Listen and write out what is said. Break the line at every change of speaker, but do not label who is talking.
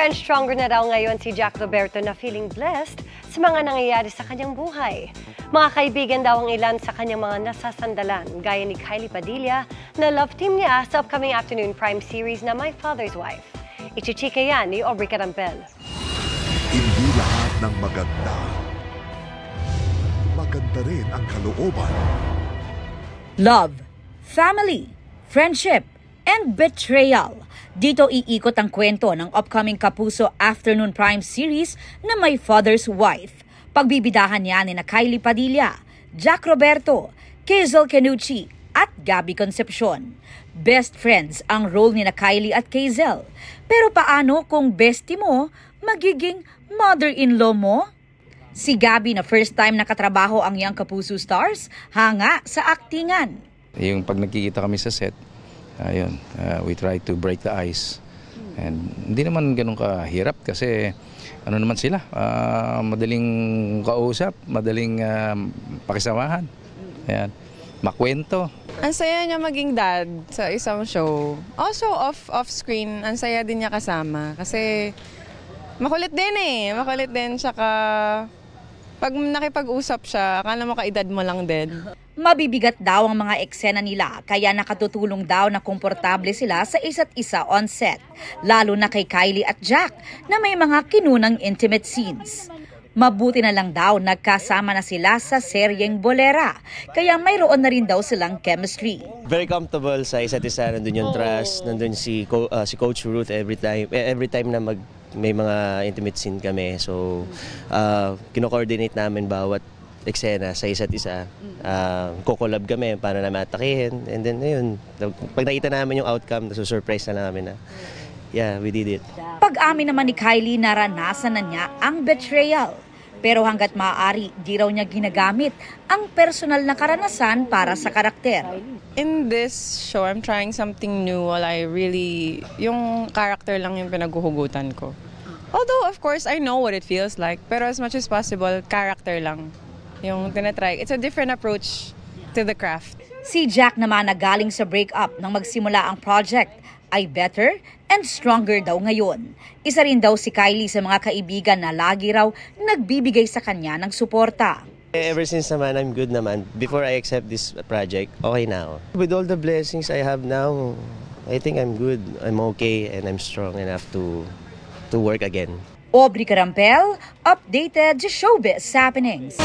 and stronger na daw ngayon si Jack Roberto na feeling blessed sa mga nangyayari sa kanyang buhay. Mga kaibigan daw ang ilan sa kanyang mga nasasandalan, gaya ni Kylie Padilla na love team niya sa upcoming afternoon prime series na My Father's Wife. Ichichika yan ni Aubrey Carampel.
Hindi lahat ng maganda. Maganda rin ang kalooban.
Love, family, friendship, and betrayal. Dito iikot ang kwento ng upcoming Kapuso Afternoon Prime Series na My Father's Wife. Pagbibidahan niya ni Kylie Padilla, Jack Roberto, Kaizel Canucci at Gabby Concepcion. Best friends ang role ni Kylie at Kaizel. Pero paano kung bestie mo magiging mother-in-law mo? Si Gabby na first time nakatrabaho ang Young Kapuso Stars, hanga sa aktingan.
Yung pag nagkikita kami sa set, we try to break the ice. And hindi naman ganun kahirap kasi ano naman sila, madaling kausap, madaling pakisamahan. Ayan, makwento.
Ang saya niya maging dad sa isang show. Also off-screen, ang saya din niya kasama kasi makulit din makulit din. Tsaka pag nakipag-usap siya, akala mo kaedad mo lang din.
Mabibigat daw ang mga eksena nila kaya nakatutulong daw na komportable sila sa isa't isa on set. Lalo na kay Kylie at Jack na may mga kinunang intimate scenes. Mabuti na lang daw nagkasama na sila sa seryeng Bolera kaya mayroon na rin daw silang chemistry.
Very comfortable sa isa't isa, nandun yung trust, nandun si Coach Ruth every time na may mga intimate scene kami. So, kino-coordinate namin bawat eksena sa isa't isa. Kukolab kami para na matakihin. And then, ayun, pag nakita namin yung outcome, nasusurprise na namin na, yeah, we did it.
Pag-amin naman ni Kylie, naranasan na niya ang betrayal. Pero hanggat maaari, di raw niya ginagamit ang personal na karanasan para sa karakter.
In this show, I'm trying something new while yung character lang yung pinaghuhugutan ko. Although, of course, I know what it feels like. Pero as much as possible, character lang yung tinatry. It's a different approach to the craft.
Si Jack naman na galing sa breakup nang magsimula ang project ay better and stronger daw ngayon. Isa rin daw si Kylie sa mga kaibigan na lagi raw nagbibigay sa kanya ng suporta.
Ever since naman, I'm good naman. Before I accept this project, okay na ako. With all the blessings I have now, I think I'm good. I'm okay and I'm strong enough to work again.
Aubrey Carampel, updated sa Showbiz Happenings.